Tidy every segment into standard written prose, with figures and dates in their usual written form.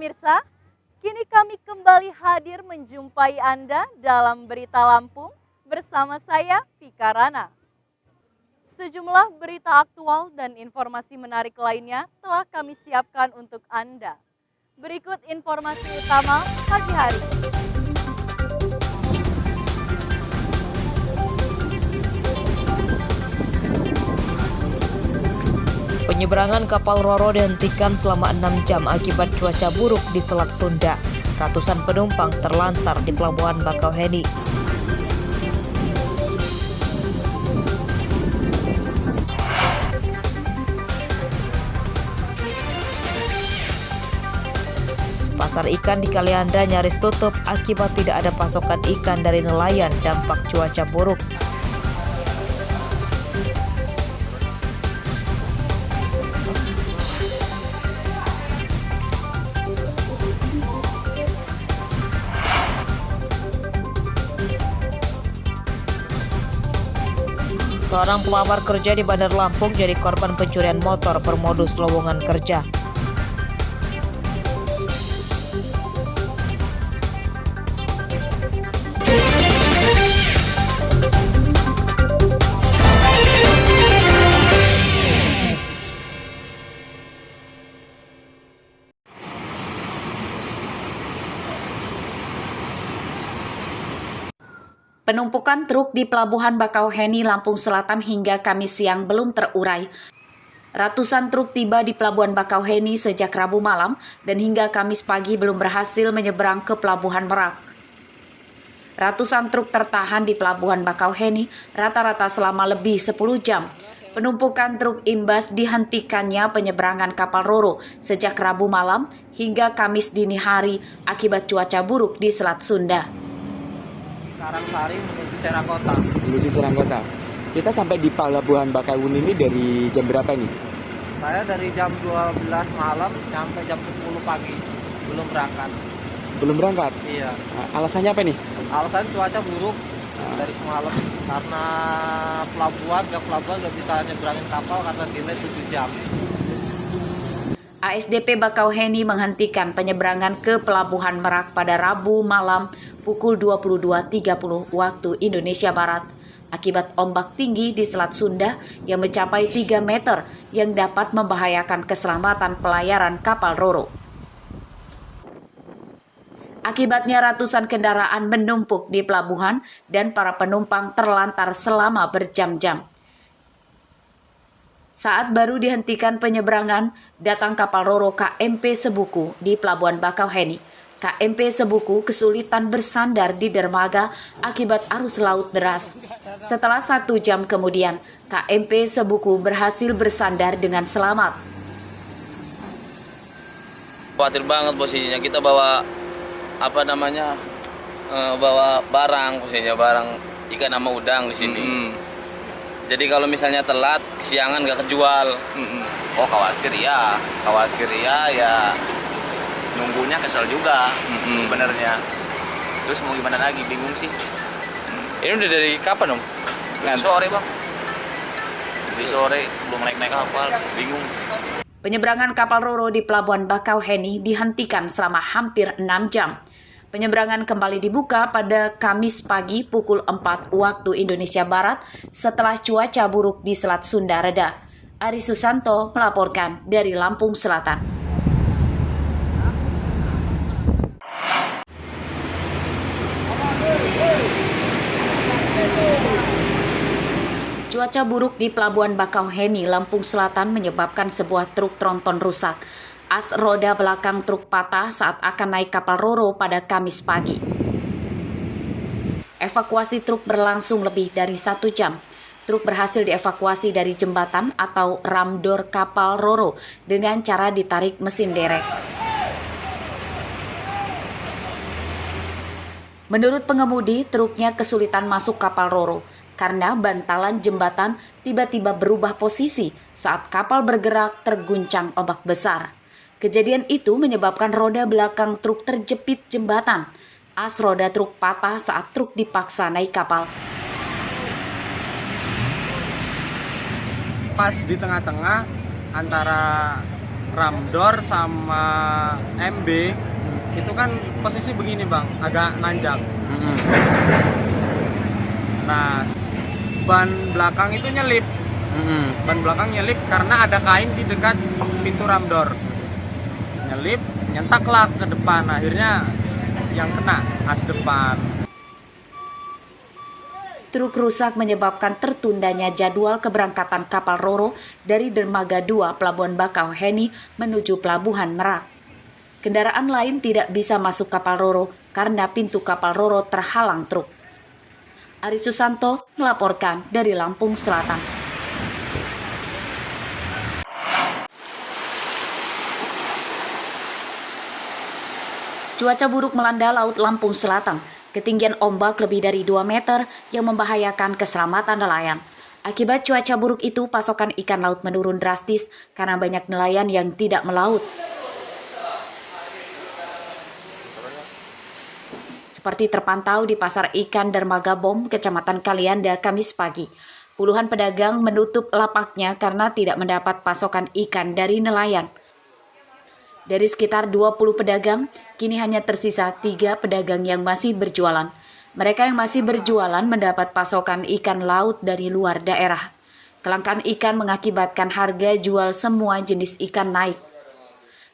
pemirsa, kini kami kembali hadir menjumpai Anda dalam Berita Lampung bersama saya, Vika Rana. Sejumlah berita aktual dan informasi menarik lainnya telah kami siapkan untuk Anda. Berikut informasi utama pagi hari. Penyeberangan kapal Roro dihentikan selama 6 jam akibat cuaca buruk di Selat Sunda. Ratusan penumpang terlantar di Pelabuhan Bakauheni. Pasar ikan di Kalianda nyaris tutup akibat tidak ada pasokan ikan dari nelayan dampak cuaca buruk. Seorang pelamar kerja di Bandar Lampung jadi korban pencurian motor bermodus lowongan kerja. Penumpukan truk di Pelabuhan Bakauheni, Lampung Selatan hingga Kamis siang belum terurai. Ratusan truk tiba di Pelabuhan Bakauheni sejak Rabu malam dan hingga Kamis pagi belum berhasil menyeberang ke Pelabuhan Merak. Ratusan truk tertahan di Pelabuhan Bakauheni rata-rata selama lebih 10 jam. Penumpukan truk imbas dihentikannya penyeberangan kapal Roro sejak Rabu malam hingga Kamis dini hari akibat cuaca buruk di Selat Sunda. Karangsari menuju Serangkota. Menuju Serangkota. Kita sampai di Pelabuhan Bakauheni ini dari jam berapa nih? Saya dari jam 12 malam sampai jam 10 pagi. Belum berangkat. Belum berangkat? Iya. Alasannya apa nih? Alasan cuaca buruk dari semalam. Karena pelabuhan nggak bisa nyeberangin kapal karena delay 7 jam. ASDP Bakauheni menghentikan penyeberangan ke Pelabuhan Merak pada Rabu malam pukul 22.30 waktu Indonesia Barat akibat ombak tinggi di Selat Sunda yang mencapai 3 meter yang dapat membahayakan keselamatan pelayaran kapal Roro. Akibatnya ratusan kendaraan menumpuk di pelabuhan dan para penumpang terlantar selama berjam-jam. Saat baru dihentikan penyeberangan, datang kapal Roro KMP Sebuku di Pelabuhan Bakauheni. KMP Sebuku kesulitan bersandar di dermaga akibat arus laut deras. Setelah 1 jam kemudian, KMP Sebuku berhasil bersandar dengan selamat. Khawatir banget posisinya, kita bawa bawa barang, posisinya barang ikan sama udang di sini. Jadi kalau misalnya telat, kesiangan nggak kejual. Oh khawatir ya, ya nunggunya kesel juga sebenarnya. Terus mau gimana lagi, bingung sih. Ini udah dari kapan, Om? Dari sore bang, dari sore belum naik kapal, bingung. Penyeberangan kapal Roro di Pelabuhan Bakauheni dihentikan selama hampir 6 jam. Penyeberangan kembali dibuka pada Kamis pagi pukul 4 waktu Indonesia Barat setelah cuaca buruk di Selat Sunda reda. Ari Susanto melaporkan dari Lampung Selatan. Cuaca buruk di Pelabuhan Bakauheni, Lampung Selatan menyebabkan sebuah truk tronton rusak. As roda belakang truk patah saat akan naik kapal Roro pada Kamis pagi. Evakuasi truk berlangsung lebih dari 1 jam. Truk berhasil dievakuasi dari jembatan atau ramdor kapal Roro dengan cara ditarik mesin derek. Menurut pengemudi, truknya kesulitan masuk kapal Roro karena bantalan jembatan tiba-tiba berubah posisi saat kapal bergerak terguncang ombak besar. Kejadian itu menyebabkan roda belakang truk terjepit jembatan. As roda truk patah saat truk dipaksa naik kapal. Pas di tengah-tengah antara Ramdor sama MB itu kan posisi begini bang, agak nanjak. Nah, ban belakang itu nyelip. Ban belakang nyelip karena ada kain di dekat pintu Ramdor. Nyelip, nyentaklah ke depan. Akhirnya yang kena as depan. Truk rusak menyebabkan tertundanya jadwal keberangkatan kapal Roro dari Dermaga 2 Pelabuhan Bakauheni menuju Pelabuhan Merak. Kendaraan lain tidak bisa masuk kapal Roro karena pintu kapal Roro terhalang truk. Ari Susanto melaporkan dari Lampung Selatan. Cuaca buruk melanda Laut Lampung Selatan. Ketinggian ombak lebih dari 2 meter yang membahayakan keselamatan nelayan. Akibat cuaca buruk itu, pasokan ikan laut menurun drastis karena banyak nelayan yang tidak melaut. Seperti terpantau di Pasar Ikan Dermaga Bom, Kecamatan Kalianda, Kamis pagi. Puluhan pedagang menutup lapaknya karena tidak mendapat pasokan ikan dari nelayan. Dari sekitar 20 pedagang, kini hanya tersisa 3 pedagang yang masih berjualan. Mereka yang masih berjualan mendapat pasokan ikan laut dari luar daerah. Kelangkaan ikan mengakibatkan harga jual semua jenis ikan naik.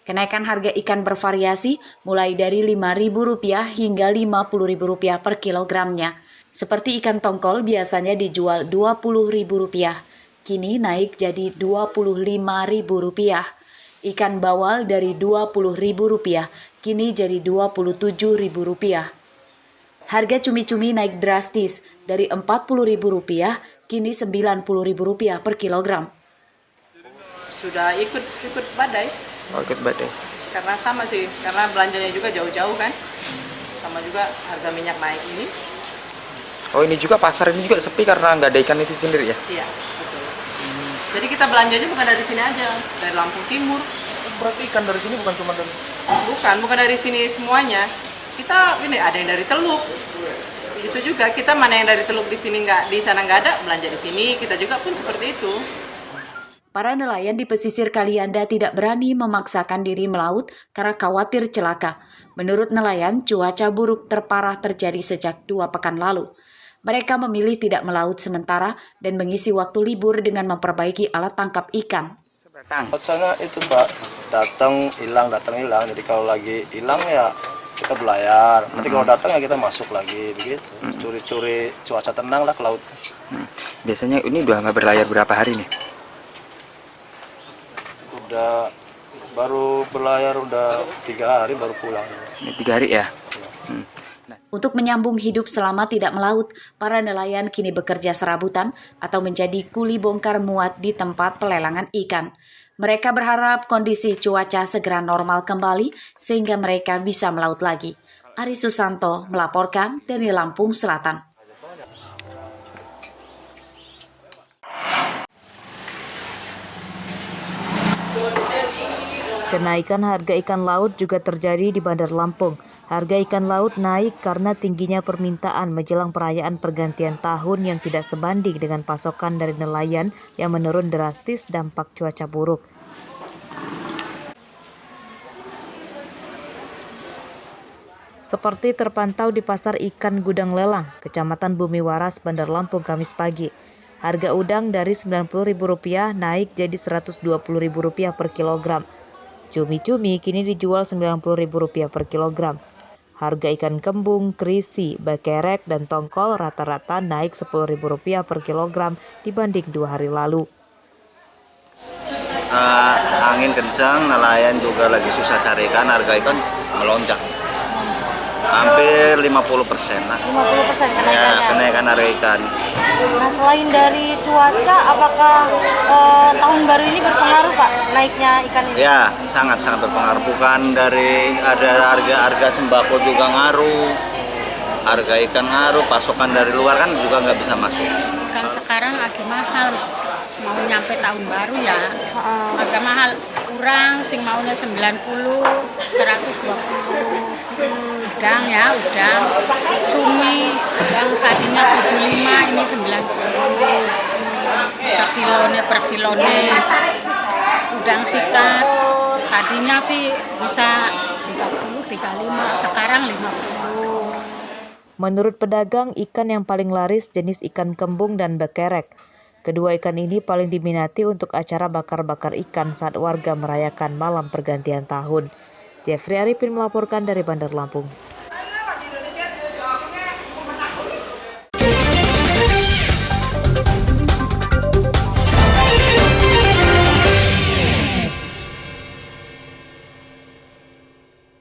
Kenaikan harga ikan bervariasi mulai dari Rp5.000 hingga Rp50.000 per kilogramnya. Seperti ikan tongkol biasanya dijual Rp20.000, kini naik jadi Rp25.000. Ikan bawal dari Rp20.000 kini jadi Rp27.000. Harga cumi-cumi naik drastis dari Rp40.000 kini Rp90.000 per kilogram. Sudah ikut badai. Oh, ikut badai. Karena sama sih, karena belanjanya juga jauh-jauh kan. Sama juga harga minyak naik ini. Oh, ini juga pasar ini juga sepi karena nggak ada ikan itu sendiri ya? Iya, betul. Jadi kita belanjanya bukan dari sini aja, dari Lampung Timur. Berarti ikan dari sini bukan cuma dari... Bukan dari sini semuanya. Kita ini ada yang dari Teluk. Itu juga kita mana yang dari Teluk di sini nggak, di sana nggak ada, belanja di sini. Kita juga pun seperti itu. Para nelayan di pesisir Kalianda tidak berani memaksakan diri melaut karena khawatir celaka. Menurut nelayan, cuaca buruk terparah terjadi sejak 2 pekan lalu. Mereka memilih tidak melaut sementara dan mengisi waktu libur dengan memperbaiki alat tangkap ikan. Sana itu Pak, datang hilang. Jadi kalau lagi hilang ya kita belayar. Nanti kalau datang ya kita masuk lagi begitu. Curi-curi cuaca tenang lah ke laut. Biasanya ini udah nggak berlayar berapa hari nih? Udah baru berlayar udah 3 hari baru pulang. 3 hari ya? Untuk menyambung hidup selama tidak melaut, para nelayan kini bekerja serabutan atau menjadi kuli bongkar muat di tempat pelelangan ikan. Mereka berharap kondisi cuaca segera normal kembali sehingga mereka bisa melaut lagi. Ari Susanto melaporkan dari Lampung Selatan. Kenaikan harga ikan laut juga terjadi di Bandar Lampung. Harga ikan laut naik karena tingginya permintaan menjelang perayaan pergantian tahun yang tidak sebanding dengan pasokan dari nelayan yang menurun drastis dampak cuaca buruk. Seperti terpantau di Pasar Ikan Gudang Lelang, Kecamatan Bumi Waras, Bandar Lampung, Kamis pagi. Harga udang dari Rp90.000 naik jadi Rp120.000 per kilogram. Cumi-cumi kini dijual Rp90.000 per kilogram. Harga ikan kembung, kerisi, bakerek, dan tongkol rata-rata naik Rp10.000 per kilogram dibanding 2 hari lalu. Angin kencang, nelayan juga lagi susah cari ikan, harga ikan melonjak. Hampir 50% lah. 50% kenaikannya. Ya, kenaikan harga ikan. Nah, selain dari cuaca, apakah tahun baru ini berpengaruh Pak naiknya ikan ini? Ya, sangat-sangat berpengaruh. Bukan dari ada harga sembako juga ngaruh, harga ikan ngaruh, pasokan dari luar kan juga nggak bisa masuk. Ikan sekarang lagi mahal, mau nyampe tahun baru ya, agak mahal. Urang sing maunya 90, 120. Udang ya, udang. Cumi yang tadinya 75 ini 90. Sekilone per kilone. Udang sikat Tadinya sih bisa 30, 35, sekarang 50. Menurut pedagang, ikan yang paling laris jenis ikan kembung dan bekerek. Kedua ikan ini paling diminati untuk acara bakar-bakar ikan saat warga merayakan malam pergantian tahun. Jeffrey Arifin melaporkan dari Bandar Lampung.